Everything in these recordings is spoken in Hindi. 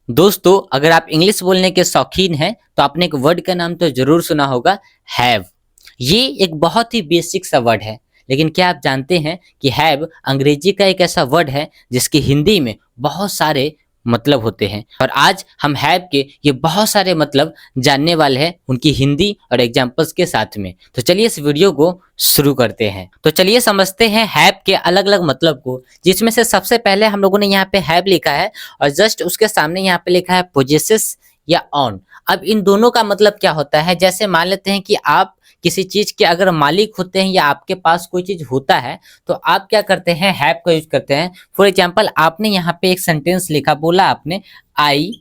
दोस्तों, अगर आप इंग्लिश बोलने के शौकीन हैं तो आपने एक वर्ड का नाम तो जरूर सुना होगा, हैव। ये एक बहुत ही बेसिक सा वर्ड है, लेकिन क्या आप जानते हैं कि हैव अंग्रेजी का एक ऐसा वर्ड है जिसकी हिंदी में बहुत सारे मतलब होते हैं। और आज हम हैव के ये बहुत सारे मतलब जानने वाले हैं उनकी हिंदी और एग्जाम्पल्स के साथ में। तो चलिए इस वीडियो को शुरू करते हैं। तो चलिए समझते हैं हैव के अलग अलग मतलब को, जिसमें से सबसे पहले हम लोगों ने यहाँ पे हैव लिखा है और जस्ट उसके सामने यहाँ पे लिखा है पोजेसेस या ऑन। अब इन दोनों का मतलब क्या होता है? जैसे मान लेते हैं कि आप किसी चीज के अगर मालिक होते हैं या आपके पास कोई चीज होता है तो आप क्या करते हैं? हैव का यूज करते हैं। फॉर एग्जाम्पल, आपने यहाँ पे एक सेंटेंस लिखा, बोला आपने I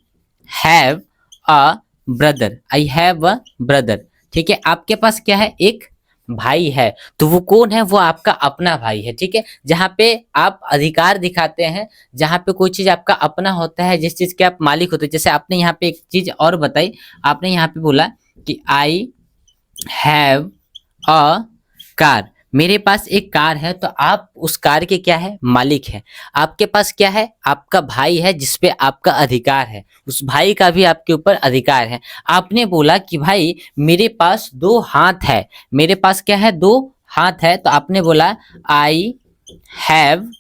have a brother, I have a brother. ठीक है, आपके पास क्या है? एक भाई है। तो वो कौन है? वो आपका अपना भाई है। ठीक है, जहाँ पे आप अधिकार दिखाते हैं, जहाँ पे कोई चीज आपका अपना होता है, जिस चीज के आप मालिक होते हैं। जैसे आपने यहाँ पे एक चीज और बताई, आपने यहाँ पे बोला कि आई हैव अ कार, मेरे पास एक कार है। तो आप उस कार के क्या है? मालिक है। आपके पास क्या है? आपका भाई है जिसपे आपका अधिकार है, उस भाई का भी आपके ऊपर अधिकार है। आपने बोला कि भाई मेरे पास दो हाथ है, मेरे पास क्या है? दो हाथ है। तो आपने बोला I have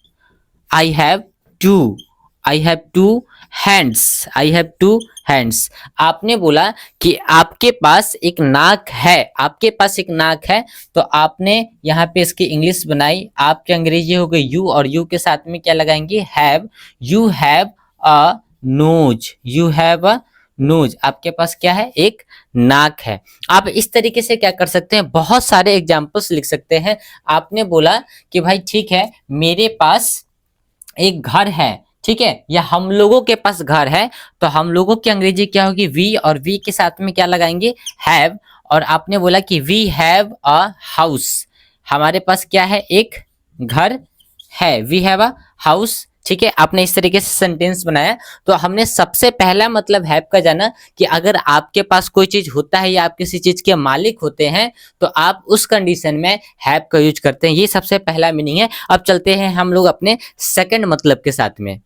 I have two I have two hands, I have two hands. आपने बोला कि आपके पास एक नाक है, आपके पास एक नाक है। तो आपने यहाँ पे इसकी इंग्लिश बनाई, आपकी अंग्रेजी हो गई यू, और यू के साथ में क्या लगाएंगे? Have. You have a knows, you have a knows. आपके पास क्या है? एक नाक है। आप इस तरीके से क्या कर सकते हैं? बहुत सारे एग्जाम्पल्स लिख सकते हैं। आपने बोला कि भाई ठीक है, मेरे पास एक घर है, ठीक है, या हम लोगों के पास घर है। तो हम लोगों की अंग्रेजी क्या होगी? वी, और वी के साथ में क्या लगाएंगे? हैव। और आपने बोला कि वी हैव अ हाउस, हमारे पास क्या है? एक घर है, वी हैव अ हाउस। ठीक है, आपने इस तरीके से सेंटेंस बनाया। तो हमने सबसे पहला मतलब हैव का जाना कि अगर आपके पास कोई चीज होता है या आप किसी चीज के मालिक होते हैं तो आप उस कंडीशन में हैव का यूज करते हैं। ये सबसे पहला मीनिंग है। अब चलते हैं हम लोग अपने सेकंड मतलब के साथ में।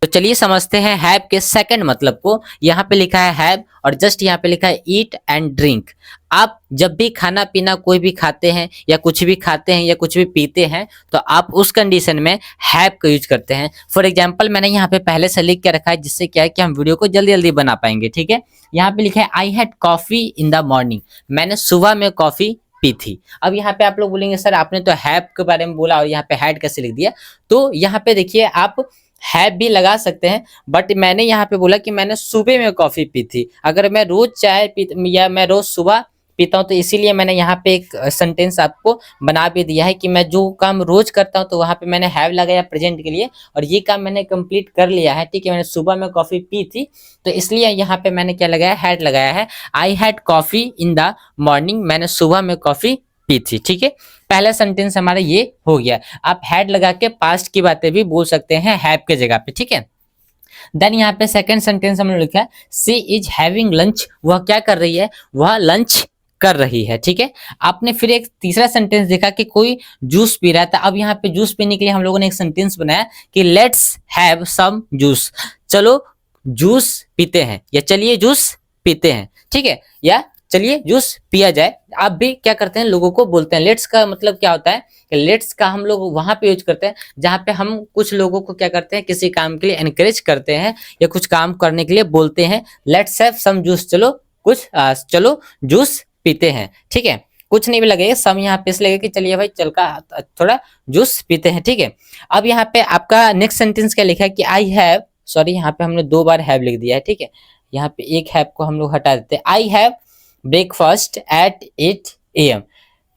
तो चलिए समझते हैं हैव के सेकंड मतलब को। यहाँ पे लिखा है हैव और जस्ट यहाँ पे लिखा है ईट एंड ड्रिंक। आप जब भी खाना पीना कोई भी खाते हैं या कुछ भी खाते हैं या कुछ भी पीते हैं तो आप उस कंडीशन में हैव का यूज करते हैं। फॉर एग्जाम्पल, मैंने यहाँ पे पहले से लिख के रखा है, जिससे क्या है कि हम वीडियो को जल्दी जल्दी बना पाएंगे। ठीक है, यहाँ पे लिखा है I had coffee in the morning, मैंने सुबह में कॉफी पी थी। अब यहाँ पे आप लोग बोलेंगे सर आपने तो हैव के बारे में बोला और यहाँ पे हैड कैसे लिख दिया? तो यहाँ पे देखिए, आप हैव भी लगा सकते हैं, बट मैंने यहाँ पे बोला कि मैंने सुबह में कॉफी पी थी। अगर मैं रोज चाय पी या मैं रोज सुबह पीता हूँ तो इसीलिए मैंने यहाँ पे एक सेंटेंस आपको बना भी दिया है कि मैं जो काम रोज करता हूँ तो वहां पे मैंने हैव लगाया प्रेजेंट के लिए, और ये काम मैंने कंप्लीट कर लिया है। ठीक है, मैंने सुबह में कॉफी पी थी तो इसलिए यहाँ पे मैंने क्या लगाया? हैड लगाया है। I had coffee in the morning, मैंने सुबह में कॉफी पी थी। ठीक है, पहला सेंटेंस हमारा ये हो गया। आप हैड लगा के पास्ट की बातें भी बोल सकते हैं हैव के जगह पे। ठीक है, देन यहाँ पे सेकंड सेंटेंस हमने लिखा है सी इज हैविंग लंच, वह क्या कर रही है? वह लंच कर रही है। ठीक है, आपने फिर एक तीसरा सेंटेंस देखा कि कोई जूस पी रहा था। अब यहाँ पे जूस पीने के लिए हम लोगों ने एक सेंटेंस बनाया कि लेट्स हैव सम जूस, चलो जूस पीते हैं, या चलिए जूस पीते हैं। ठीक है, या चलिए जूस पिया जाए। आप भी क्या करते हैं? लोगों को बोलते हैं। लेट्स का मतलब क्या होता है? लेट्स का हम लोग वहां पे यूज करते हैं जहां पे हम कुछ लोगों को क्या करते हैं? किसी काम के लिए एनकरेज करते हैं या कुछ काम करने के लिए बोलते हैं। लेट्स हैव सम जूस, चलो कुछ चलो जूस पीते हैं। ठीक है, कुछ नहीं भी लगेगा, सम यहाँ पे इसलिए लगेगा कि चलिए भाई चल का थोड़ा जूस पीते हैं। ठीक है, अब यहाँ पे आपका नेक्स्ट सेंटेंस क्या लिखा है कि आई हैव, सॉरी यहाँ पे हमने दो बार हैव लिख दिया है। ठीक है, यहाँ पे एक हैव को हम लोग हटा देते हैं। I have breakfast at 8 AM,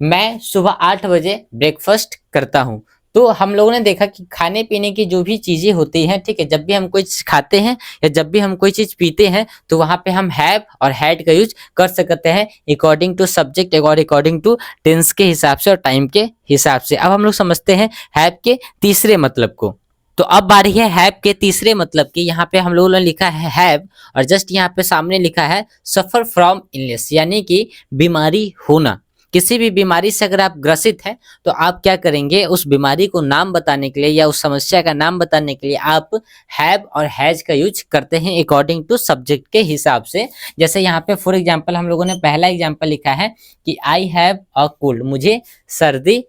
मैं सुबह 8 बजे ब्रेकफास्ट करता हूँ। तो हम लोगों ने देखा कि खाने पीने की जो भी चीजें होती हैं, ठीक है, जब भी हम कोई चीज खाते हैं या जब भी हम कोई चीज पीते हैं तो वहां पे हम हैव और हैड का यूज कर सकते हैं अकॉर्डिंग टू सब्जेक्ट और अकॉर्डिंग टू टेंस के हिसाब से और टाइम के हिसाब से। अब हम लोग समझते हैं हैव के तीसरे मतलब को। तो अब बारी है हैव के तीसरे मतलब की। यहाँ पे हम लोगों ने लिखा है हैव और जस्ट यहाँ पे सामने लिखा है सफर फ्रॉम इलनेस, यानी कि बीमारी होना। किसी भी बीमारी से अगर आप ग्रसित हैं तो आप क्या करेंगे, उस बीमारी को नाम बताने के लिए या उस समस्या का नाम बताने के लिए आप हैव और हैज का यूज करते हैं अकॉर्डिंग टू सब्जेक्ट के हिसाब से। जैसे यहाँ पे फॉर एग्जाम्पल हम लोगों ने पहला एग्जाम्पल लिखा है कि आई हैव अ कोल्ड, मुझे सर्दी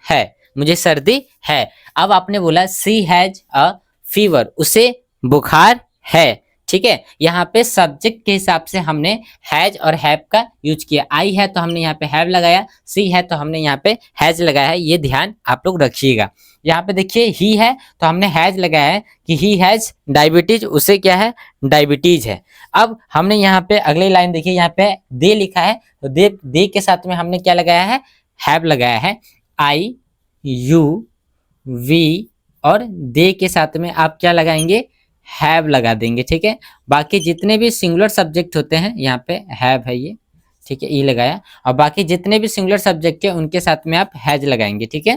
है, मुझे सर्दी है। अब आपने बोला सी हैज अ फीवर, उसे बुखार है। ठीक है, यहाँ पे सब्जेक्ट के हिसाब से हमने हैज और हैव का यूज किया। आई है तो हमने यहाँ पे हैव लगाया, सी है तो हमने यहाँ पे हैज लगाया है, ये ध्यान आप लोग रखिएगा। यहाँ पे देखिए ही है तो हमने हैज लगाया है कि ही हैज डायबिटीज, उसे क्या है, डायबिटीज है। अब हमने यहाँ पे अगली लाइन देखिए, यहाँ पे दे लिखा है तो दे के साथ में हमने क्या लगाया है, हैव लगाया है। आई, यू, वी और दे के साथ में आप क्या लगाएंगे, हैव लगा देंगे। ठीक है, बाकी जितने भी सिंगुलर सब्जेक्ट होते हैं यहाँ पे हैव है ये, ठीक है, ई लगाया, और बाकी जितने भी सिंगुलर सब्जेक्ट है उनके साथ में आप हैज लगाएंगे। ठीक है,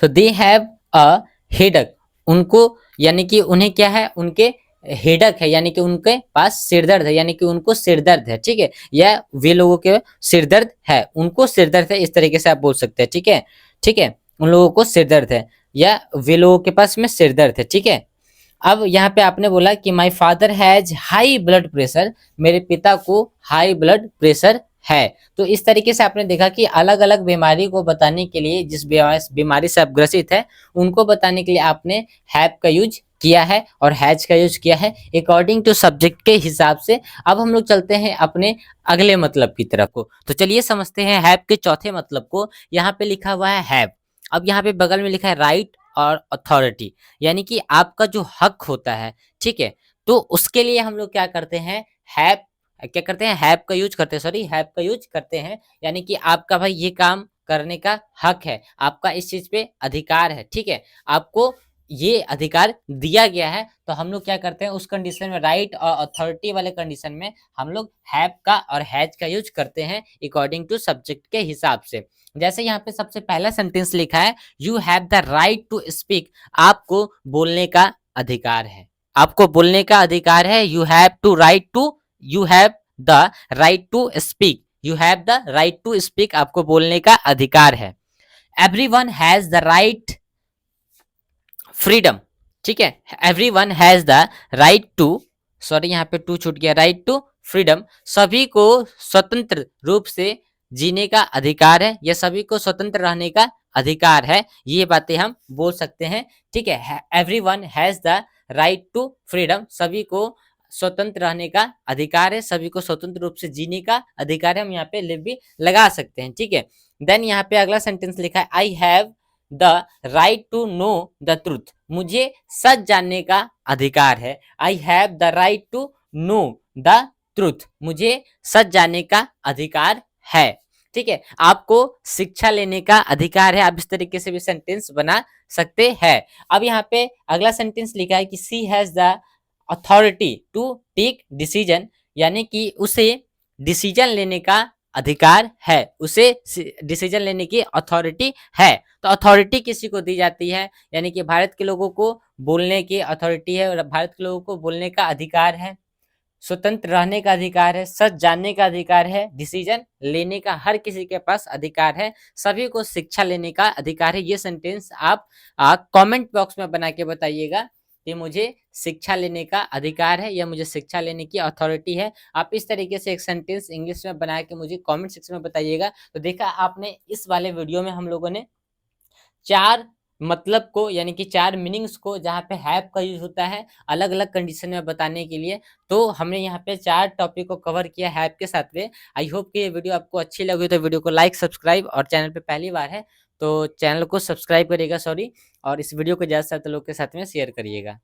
तो दे हैव अ हेडक, उनको यानी कि उन्हें क्या है, उनके हेडक है यानी कि उनके पास सिरदर्द है, यानी कि उनको सिरदर्द है। ठीक है, या वे लोगों के सिरदर्द है, उनको सिरदर्द है, इस तरीके से आप बोल सकते हैं। ठीक है, ठीक है, उन लोगों को सिरदर्द है या वे लोगों के पास में सिरदर्द है। ठीक है, अब यहाँ पे आपने बोला कि my father has high blood pressure, मेरे पिता को हाई ब्लड प्रेशर है। तो इस तरीके से आपने देखा कि अलग अलग बीमारी को बताने के लिए, जिस बीमारी से आप ग्रसित है उनको बताने के लिए आपने हैव का यूज किया है और हैज का यूज किया है अकॉर्डिंग टू सब्जेक्ट के हिसाब से। अब हम लोग चलते हैं अपने अगले मतलब की तरफ को, तो चलिए समझते हैं हैव के चौथे मतलब को। यहाँ पे लिखा हुआ है हैव, अब यहाँ पे बगल में लिखा है राइट और अथॉरिटी, यानी कि आपका जो हक होता है। ठीक है, तो उसके लिए हम लोग क्या करते हैं, हैव क्या करते हैं, हैव का यूज करते हैं, सॉरी हैव का यूज करते हैं, यानी कि आपका भाई ये काम करने का हक है, आपका इस चीज पे अधिकार है। ठीक है, आपको ये अधिकार दिया गया है, तो हम लोग क्या करते हैं उस कंडीशन में, राइट और अथॉरिटी वाले कंडीशन में हम लोग हैव का और हैज का यूज करते हैं अकॉर्डिंग टू सब्जेक्ट के हिसाब से। जैसे यहाँ पे सबसे पहला सेंटेंस लिखा है, you have the right to speak, आपको बोलने का अधिकार है, आपको बोलने का अधिकार है। You have to right to, you have the right to speak, you have the right to speak, आपको बोलने का अधिकार है। Everyone has the right freedom, ठीक है, everyone has the right to, sorry यहाँ पे टू छूट गया, राइट टू फ्रीडम, सभी को स्वतंत्र रूप से जीने का अधिकार है या सभी को स्वतंत्र रहने का अधिकार है, ये बातें हम बोल सकते हैं। ठीक है, everyone has the right to freedom, सभी को स्वतंत्र रहने का अधिकार है, सभी को स्वतंत्र रूप से जीने का अधिकार है, हम यहाँ पे लिव भी लगा सकते हैं। ठीक है, देन यहाँ पे अगला सेंटेंस लिखा है, I have the right to know the truth, मुझे सच जानने का अधिकार है। I have the right to know the truth, मुझे सच जानने का अधिकार है। ठीक है, आपको शिक्षा लेने का अधिकार है, आप इस तरीके से भी सेंटेंस बना सकते हैं। अब यहाँ पे अगला सेंटेंस लिखा है कि she has the authority to take decision, यानी कि उसे डिसीजन लेने का अधिकार है, उसे डिसीजन लेने की अथॉरिटी है। तो अथॉरिटी किसी को दी जाती है, यानी कि भारत के लोगों को बोलने की अथॉरिटी है और भारत के लोगों को बोलने का अधिकार है, स्वतंत्र रहने का अधिकार है, सच जानने का अधिकार है, डिसीजन लेने का हर किसी के पास अधिकार है, सभी को शिक्षा लेने का अधिकार है। ये सेंटेंस आप कमेंट बॉक्स में बना के बताइएगा कि मुझे शिक्षा लेने का अधिकार है या मुझे शिक्षा लेने की अथॉरिटी है। आप इस तरीके से एक सेंटेंस इंग्लिश में बना के मुझे कमेंट सेक्शन में बताइएगा। तो देखा आपने, इस वाले वीडियो में हम लोगों ने 4 मतलब को, यानी कि 4 मीनिंग्स को, जहाँ पे हैव का यूज होता है अलग अलग कंडीशन में बताने के लिए, तो हमने यहाँ पे 4 टॉपिक को कवर किया हैव के साथ में। आई होप कि ये वीडियो आपको अच्छी लगी, तो वीडियो को लाइक, सब्सक्राइब, और चैनल पे पहली बार है तो चैनल को सब्सक्राइब करिएगा, सॉरी, और इस वीडियो को ज़्यादा से ज़्यादा लोग के साथ में शेयर करिएगा।